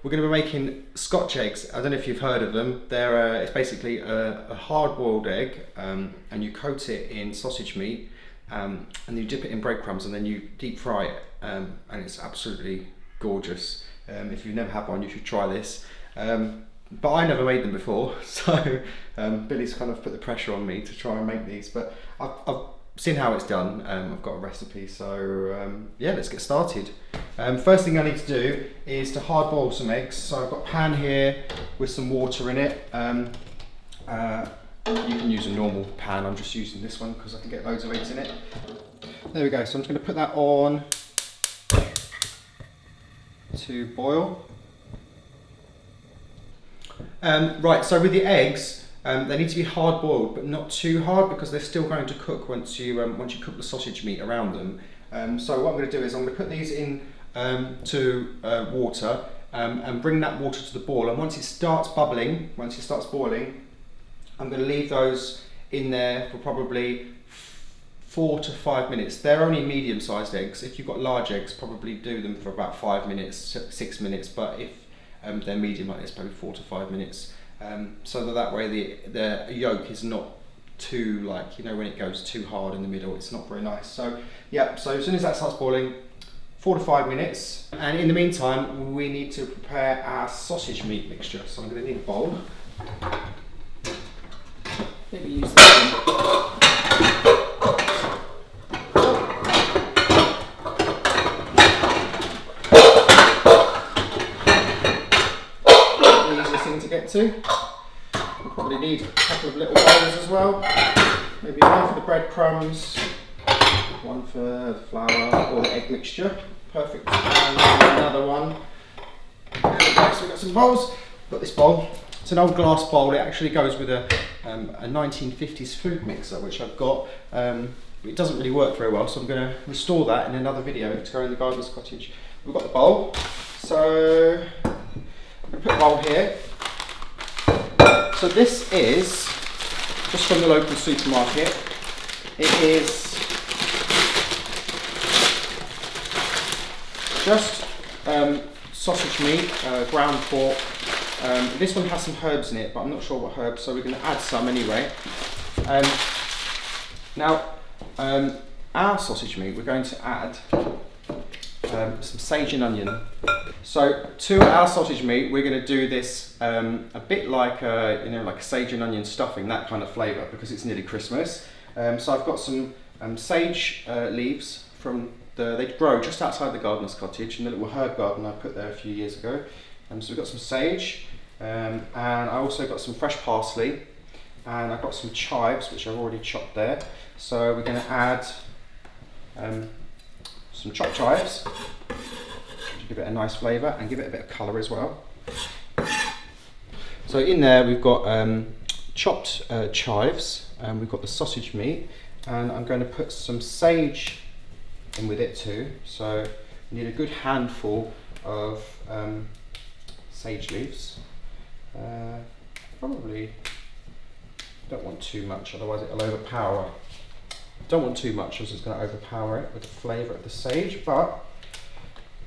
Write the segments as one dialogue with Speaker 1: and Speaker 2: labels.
Speaker 1: We're going to be making Scotch eggs. I don't know if you've heard of them. It's basically a hard-boiled egg, and you coat it in sausage meat, and you dip it in breadcrumbs, and then you deep fry it, and it's absolutely gorgeous. If you've never had one, you should try this. But I never made them before, so Billy's kind of put the pressure on me to try and make these. But I've seen how it's done. I've got a recipe, so yeah, let's get started. First thing I need to do is to hard boil some eggs. So I've got a pan here with some water in it. You can use a normal pan, I'm just using this one because I can get loads of eggs in it. There we go, so I'm just going to put that on to boil. Right, so with the eggs, they need to be hard boiled, but not too hard because they're still going to cook once you cook the sausage meat around them. So what I'm going to do is I'm going to put these in to water and bring that water to the boil. And once it starts bubbling, once it starts boiling, I'm going to leave those in there for probably 4 to 5 minutes. They're only medium-sized eggs. If you've got large eggs, probably do them for about 5 minutes, 6 minutes. But if they're medium like this, probably 4 to 5 minutes. So that way the yolk is not too, like, you know, when it goes too hard in the middle, it's not very nice. So yeah, so as soon as that starts boiling, 4 to 5 minutes. And in the meantime, we need to prepare our sausage meat mixture. So I'm going to need a bowl. Maybe use this one. Get to. We'll probably need a couple of little bowls as well. Maybe one for the breadcrumbs, one for the flour or the egg mixture. Perfect. And another one. There we go. So we've got some bowls. Got this bowl. It's an old glass bowl. It actually goes with a 1950s food mixer, which I've got. It doesn't really work very well, so I'm going to restore that in another video to go in the gardener's cottage. We've got the bowl. So I'm going to put the bowl here. So this is just from the local supermarket. It is just sausage meat, ground pork. This one has some herbs in it, but I'm not sure what herbs, so we're going to add some anyway. Now, our sausage meat, we're going to add some sage and onion. So to our sausage meat, we're going to do this a bit like like a sage and onion stuffing, that kind of flavour, because it's nearly Christmas. So I've got some sage leaves from they grow just outside the gardener's cottage in the little herb garden I put there a few years ago. So we've got some sage, and I also got some fresh parsley, and I've got some chives which I've already chopped there. So we're going to add some chopped chives. Give it a nice flavour and give it a bit of colour as well. So in there we've got chopped chives, and we've got the sausage meat, and I'm going to put some sage in with it too. So we need a good handful of sage leaves. Probably don't want too much, otherwise it'll overpower. Don't want too much, as it's going to overpower it with the flavour of the sage, but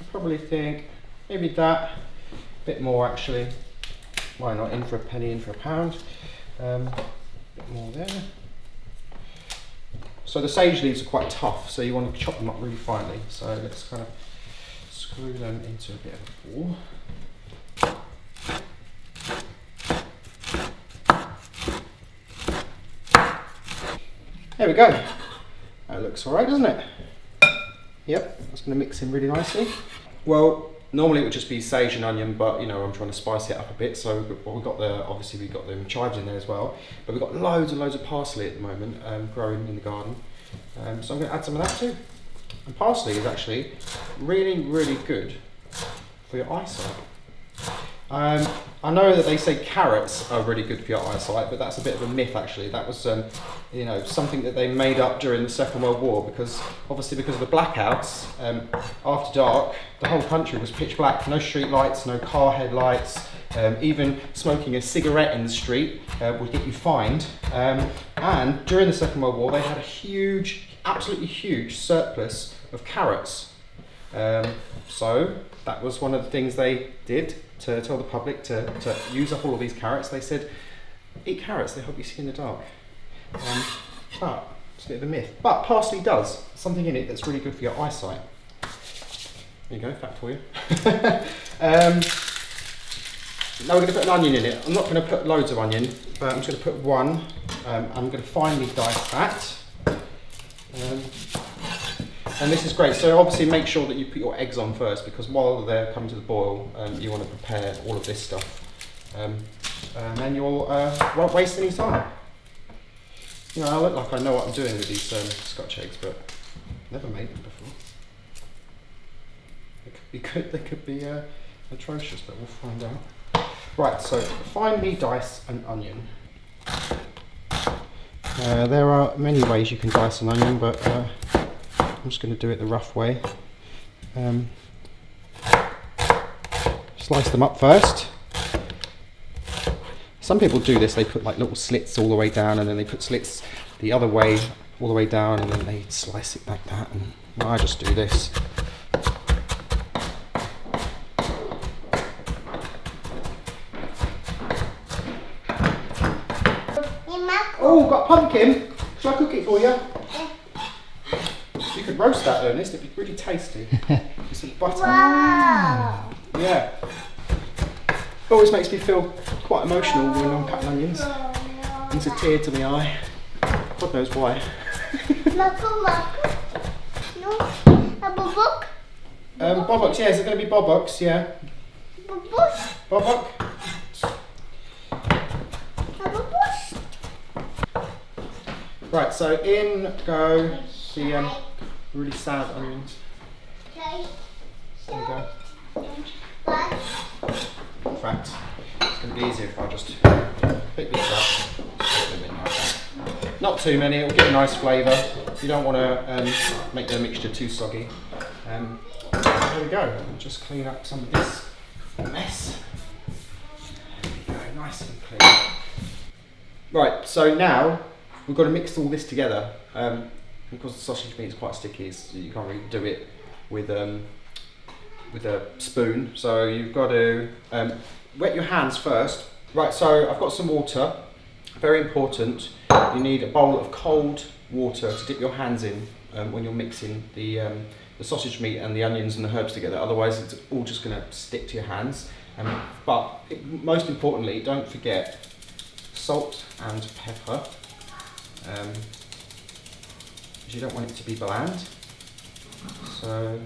Speaker 1: I probably think maybe that, a bit more actually. Why not? In for a penny, in for a pound. A bit more there. So the sage leaves are quite tough, so you want to chop them up really finely. So let's kind of screw them into a bit of a ball. There we go. That looks alright, doesn't it? Yep, that's going to mix in really nicely. Well, normally it would just be sage and onion, but you know, I'm trying to spice it up a bit. So we've got the chives in there as well, but we've got loads and loads of parsley at the moment growing in the garden. So I'm going to add some of that too. And parsley is actually really, really good for your eyesight. I know that they say carrots are really good for your eyesight, but that's a bit of a myth actually. That was something that they made up during the Second World War, because obviously because of the blackouts, after dark the whole country was pitch black, no street lights, no car headlights, even smoking a cigarette in the street would get you fined. And during the Second World War they had a huge, absolutely huge surplus of carrots. So that was one of the things they did to tell the public to use up all of these carrots. They said, eat carrots, they help you see in the dark. But it's a bit of a myth. But parsley does something in it that's really good for your eyesight. There you go, fact for you. Now we're going to put an onion in it. I'm not going to put loads of onion, but I'm just going to put one. I'm going to finely dice that. And this is great. So obviously make sure that you put your eggs on first, because while they're coming to the boil, you want to prepare all of this stuff. And then you won't waste any time. You know, I look like I know what I'm doing with these Scotch eggs, but never made them before. They could be good, they could be atrocious, but we'll find out. Right, so finely dice an onion. There are many ways you can dice an onion, but I'm just going to do it the rough way. Slice them up first. Some people do this, they put like little slits all the way down, and then they put slits the other way all the way down, and then they slice it like that, and well, I just do this. Oh, got pumpkin. Shall I cook it for you? You could roast that, Ernest. It'd be really tasty. With some butter. Wow. Yeah. Always makes me feel quite emotional when I'm cutting onions. Brings a tear to my eye. God knows why. Bobox, yeah. Is it going to be bobox? Yeah. Bobox. Right, so in go the really sad onions. There we go. In fact, it's going to be easier if I just pick these up. Not too many, it will get a nice flavour. You don't want to make the mixture too soggy. There we go, I'll just clean up some of this mess. There we go, nice and clean. Right, so now we've got to mix all this together. Because the sausage meat is quite sticky, you can't really do it with a spoon. So you've got to wet your hands first. Right, so I've got some water. Very important. You need a bowl of cold water to dip your hands in when you're mixing the sausage meat and the onions and the herbs together. Otherwise, it's all just going to stick to your hands. Most importantly, don't forget salt and pepper. You don't want it to be bland, so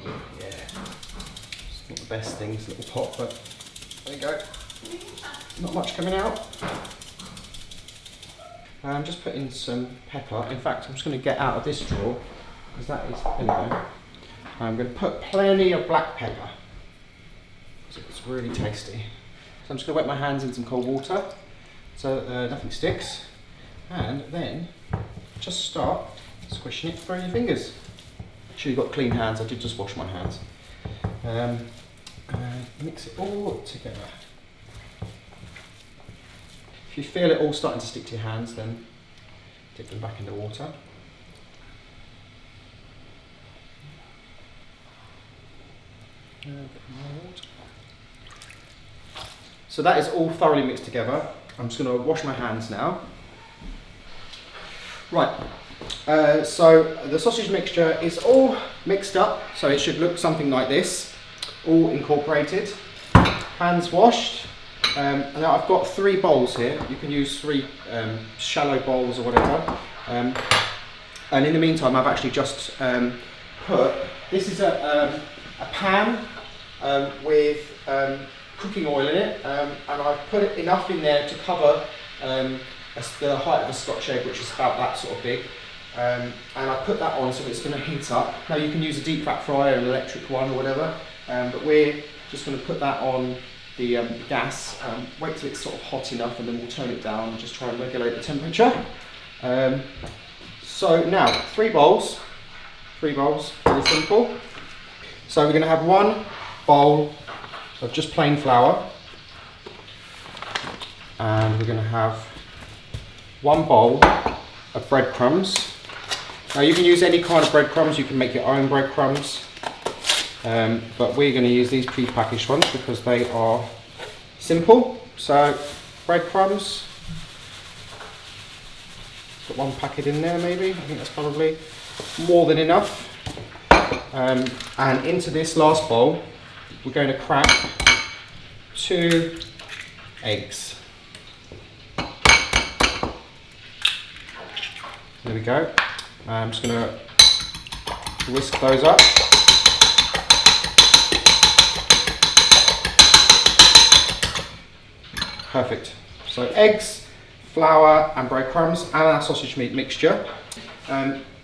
Speaker 1: yeah, it's not the best thing, this little pot, but there you go. Not much coming out. I'm just putting some pepper. In fact, I'm just going to get out of this drawer because that is. There we go. I'm going to put plenty of black pepper because it's really tasty. So I'm just going to wet my hands in some cold water so that nothing sticks. And then just start squishing it through your fingers. Make sure you've got clean hands. I did just wash my hands. Mix it all together. If you feel it all starting to stick to your hands, then dip them back into water. So that is all thoroughly mixed together. I'm just going to wash my hands now. Right, so the sausage mixture is all mixed up, so it should look something like this, all incorporated, hands washed. Now I've got 3 bowls here. You can use 3 shallow bowls or whatever. And in the meantime, I've actually just put, this is a pan with cooking oil in it, and I've put enough in there to cover the height of a Scotch egg, which is about that sort of big. And I put that on so it's going to heat up. Now you can use a deep fat fryer, an electric one or whatever, but we're just going to put that on the gas, wait till it's sort of hot enough, and then we'll turn it down and just try and regulate the temperature. So now, 3 bowls, very simple. So we're going to have 1 bowl of just plain flour, and we're going to have 1 bowl of breadcrumbs. Now you can use any kind of breadcrumbs, you can make your own breadcrumbs, but we're going to use these pre-packaged ones because they are simple. So breadcrumbs, got one packet in there maybe, I think that's probably more than enough. And into this last bowl we're going to crack 2 eggs. There we go. I'm just going to whisk those up. Perfect. So eggs, flour and breadcrumbs and our sausage meat mixture.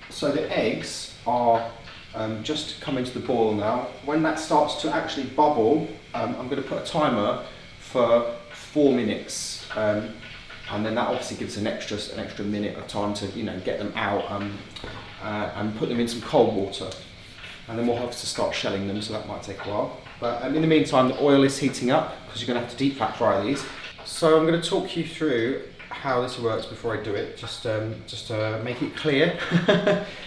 Speaker 1: So the eggs are just coming to the boil now. When that starts to actually bubble, I'm going to put a timer for 4 minutes. And then that obviously gives an extra minute of time to get them out and put them in some cold water, and then we'll have to start shelling them, so that might take a while. But in the meantime, the oil is heating up because you're going to have to deep fat fry these. So I'm going to talk you through how this works before I do it, just to make it clear.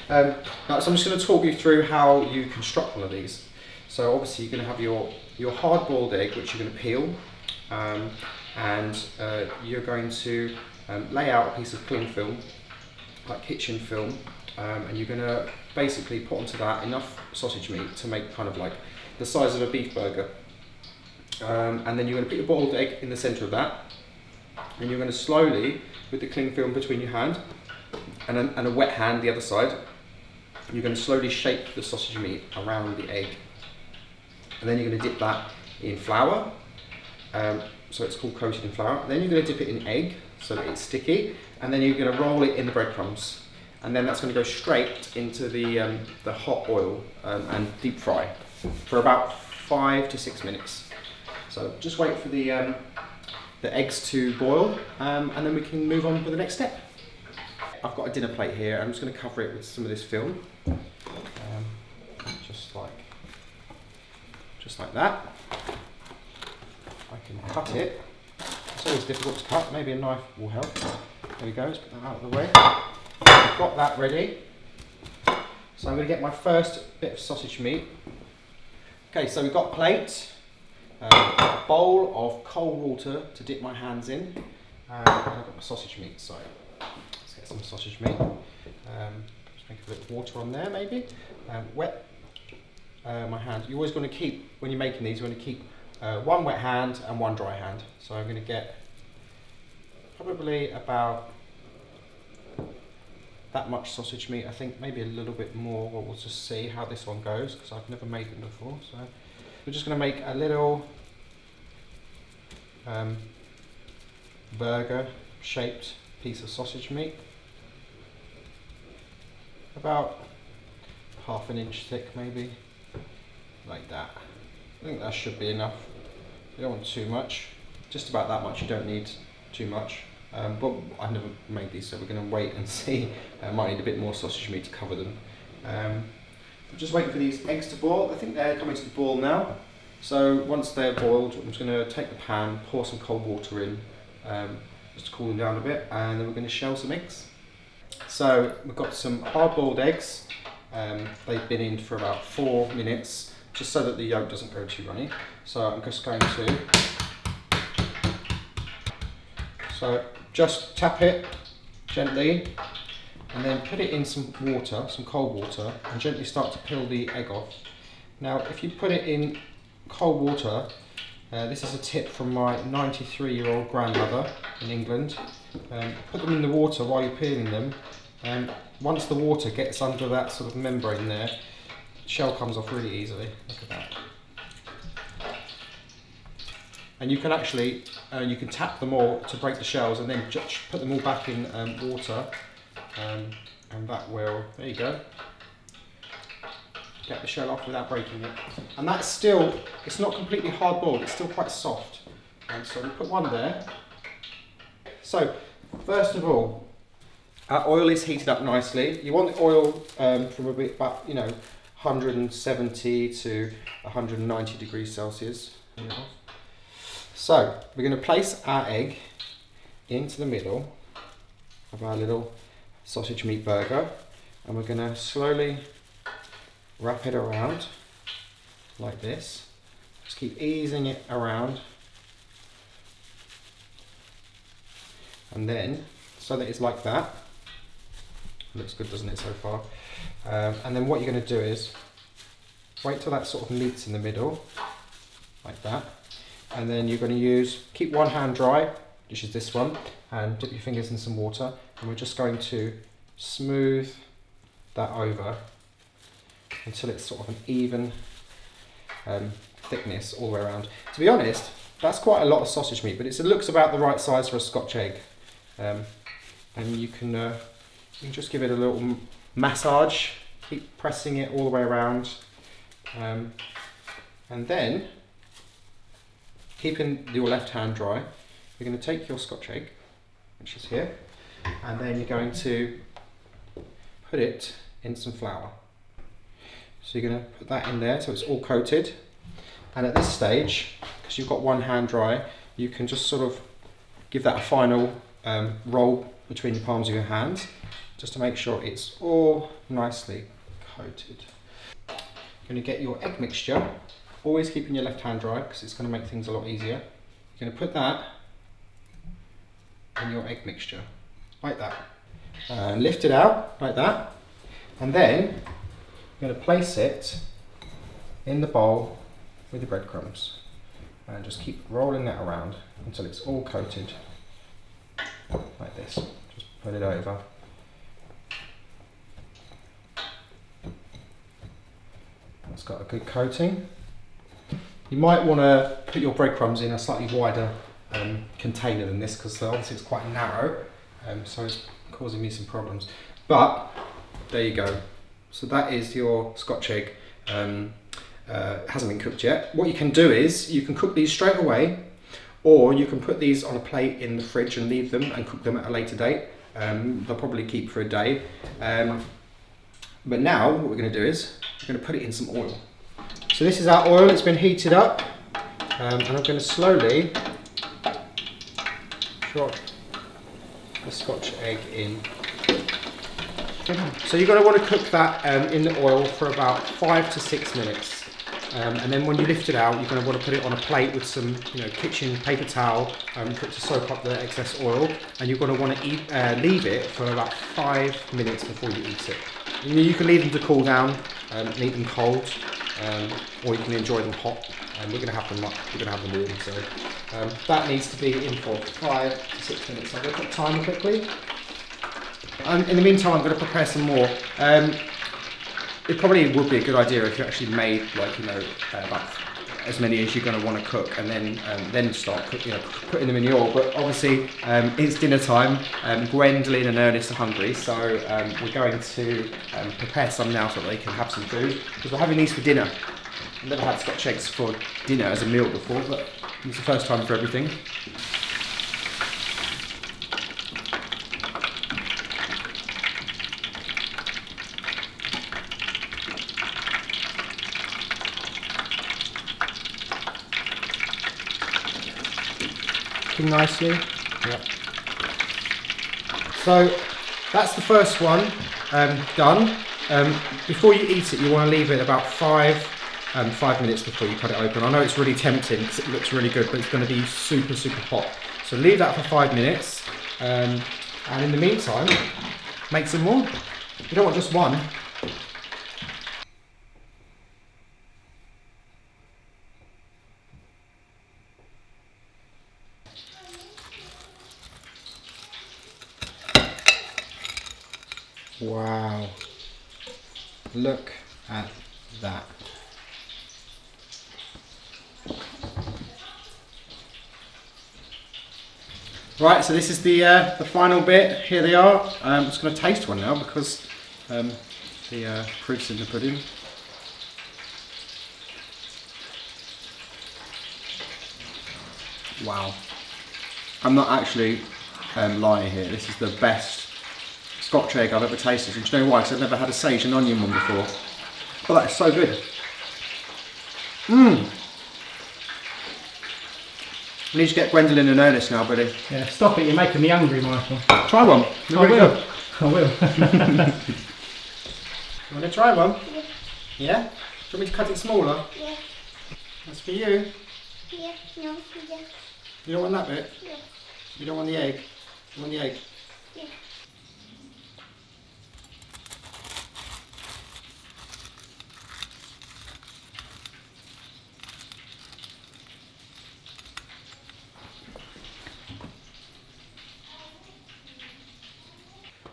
Speaker 1: So I'm just going to talk you through how you construct one of these. So obviously you're going to have your hard-boiled egg, which you're going to peel. And you're going to lay out a piece of cling film, like kitchen film, and you're going to basically put onto that enough sausage meat to make kind of like the size of a beef burger. And then you're going to put your boiled egg in the centre of that, and you're going to slowly, with the cling film between your hand and a wet hand the other side, you're going to slowly shape the sausage meat around the egg. And then you're going to dip that in flour. So it's called coated in flour. Then you're going to dip it in egg so that it's sticky, and then you're going to roll it in the breadcrumbs, and then that's going to go straight into the hot oil and deep fry for about 5 to 6 minutes. So just wait for the eggs to boil, and then we can move on to the next step. I've got a dinner plate here. I'm just going to cover it with some of this film, just like that. I can cut it. It's always difficult to cut, maybe a knife will help. There we go, let's put that out of the way. I've got that ready. So I'm going to get my first bit of sausage meat. Okay, so we've got a plate, a bowl of cold water to dip my hands in, and I've got my sausage meat, so let's get some sausage meat. Just make a bit of water on there maybe. Wet my hand. You always want to keep, when you're making these, you want to keep one wet hand and one dry hand. So I'm going to get probably about that much sausage meat, I think, maybe a little bit more. We'll just see how this one goes because I've never made them before. So we're just going to make a little burger shaped piece of sausage meat, about 1/2 inch thick maybe, like that. I think that should be enough. You don't want too much, just about that much, you don't need too much. But I've never made these, so we're going to wait and see. I might need a bit more sausage meat to cover them. I'm just waiting for these eggs to boil. I think they're coming to the boil now. So once they're boiled, I'm just going to take the pan, pour some cold water in, just to cool them down a bit, and then we're going to shell some eggs. So we've got some hard-boiled eggs. They've been in for about 4 minutes, just so that the yolk doesn't go too runny. So I'm just going to just tap it gently, and then put it in some water, some cold water, and gently start to peel the egg off. Now, if you put it in cold water, this is a tip from my 93-year-old grandmother in England. Put them in the water while you're peeling them, and once the water gets under that sort of membrane there, the shell comes off really easily. Look at that. And you can actually, you can tap them all to break the shells, and then just put them all back in water, and that will, there you go, get the shell off without breaking it. And that's still, it's not completely hard boiled, it's still quite soft. And so we put one there. So, first of all, our oil is heated up nicely. You want the oil from about 170 to 190 degrees Celsius. So we're going to place our egg into the middle of our little sausage meat burger. and we're going to slowly wrap it around like this. Just keep easing it around, and then so that it's like that. Looks good, doesn't it, so far? And then what you're going to do is wait till that sort of meets in the middle, like that. And then you're going to keep one hand dry, which is this one, and dip your fingers in some water. And we're just going to smooth that over until it's sort of an even thickness all the way around. To be honest, that's quite a lot of sausage meat, but it looks about the right size for a Scotch egg. And you can just give it a little massage, keep pressing it all the way around, and then keeping your left hand dry, you're going to take your Scotch egg, which is here, and then you're going to put it in some flour. So you're going to put that in there so it's all coated, and at this stage, because you've got one hand dry, you can just sort of give that a final roll between the palms of your hands, just to make sure it's all nicely coated. You're going to get your egg mixture, always keeping your left hand dry because it's going to make things a lot easier. You're going to put that in your egg mixture, like that. And lift it out, like that. And then you're going to place it in the bowl with the breadcrumbs. And just keep rolling that around until it's all coated, like this. Just put it over. It's got a good coating. You might want to put your breadcrumbs in a slightly wider container than this, because obviously it's quite narrow, so it's causing me some problems. But there you go. So that is your Scotch egg. It hasn't been cooked yet. What you can do is you can cook these straight away, or you can put these on a plate in the fridge and leave them and cook them at a later date. They'll probably keep for a day. But now what we're going to do is we're going to put it in some oil. So this is our oil, it's been heated up, and I'm going to slowly drop the Scotch egg in. So you're going to want to cook that in the oil for about 5 to 6 minutes. And then when you lift it out, you're going to want to put it on a plate with some kitchen paper towel to soak up the excess oil. And you're going to want to leave it for about 5 minutes before you eat it. You can leave them to cool down and eat them cold, or you can enjoy them hot. And we're going to have them warm, so that needs to be in for 5 to 6 minutes. I'm going to put timer quickly. In the meantime, I'm going to prepare some more. It probably would be a good idea if you actually made about as many as you're going to want to cook, and then start putting them in the oil. But obviously, it's dinner time. Gwendolyn and Ernest are hungry, so we're going to prepare some now so that they can have some food, because we're having these for dinner. I've never had Scotch eggs for dinner as a meal before, but it's the first time for everything. Nicely. Yep. So that's the first one done. Before you eat it, you want to leave it about 5 minutes before you cut it open. I know it's really tempting because it looks really good, but it's going to be super, super hot. So leave that for 5 minutes, and in the meantime, make some more. You don't want just one. Wow, look at that. Right, so this is the final bit. Here they are. I'm just going to taste one now because the proof's in the pudding. Wow, I'm not actually lying here. This is the best Scotch egg I've ever tasted. And do you know why? Because I've never had a sage and onion one before. Oh, that is so good. I need to get Gwendolyn and Ernest now, buddy.
Speaker 2: Yeah, stop it, you're making me hungry, Michael.
Speaker 1: Try one.
Speaker 2: I will.
Speaker 1: You want to try one?
Speaker 2: Yeah.
Speaker 1: Yeah? Do you want me to cut it smaller?
Speaker 2: Yeah.
Speaker 1: That's for you.
Speaker 2: Yeah. No. Yeah.
Speaker 1: You don't want that bit?
Speaker 2: Yeah.
Speaker 1: You don't want the egg? You want the egg?
Speaker 2: Yeah.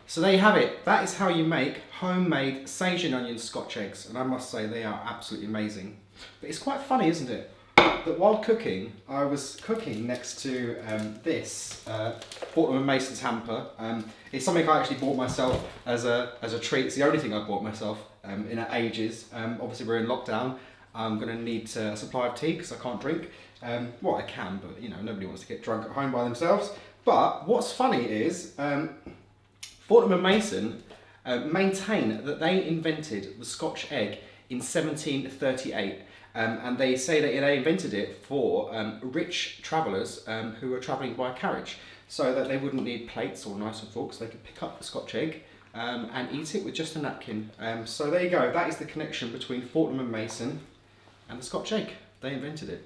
Speaker 1: So there you have it. That is how you make homemade sage and onion Scotch eggs, and I must say they are absolutely amazing. But it's quite funny, isn't it, that while cooking, I was cooking next to this Fortnum & Mason's hamper. It's something I actually bought myself as a treat. It's the only thing I bought myself in ages. Obviously we're in lockdown. I'm going to need a supply of tea because I can't drink. Well, I can, but you know, nobody wants to get drunk at home by themselves. But what's funny is Fortnum & Mason maintain that they invented the Scotch egg in 1738. And they say that they invented it for rich travellers who were travelling by carriage, so that they wouldn't need plates or knives and forks. They could pick up the Scotch egg and eat it with just a napkin. So there you go. That is the connection between Fortnum & Mason and the Scotch egg. They invented it.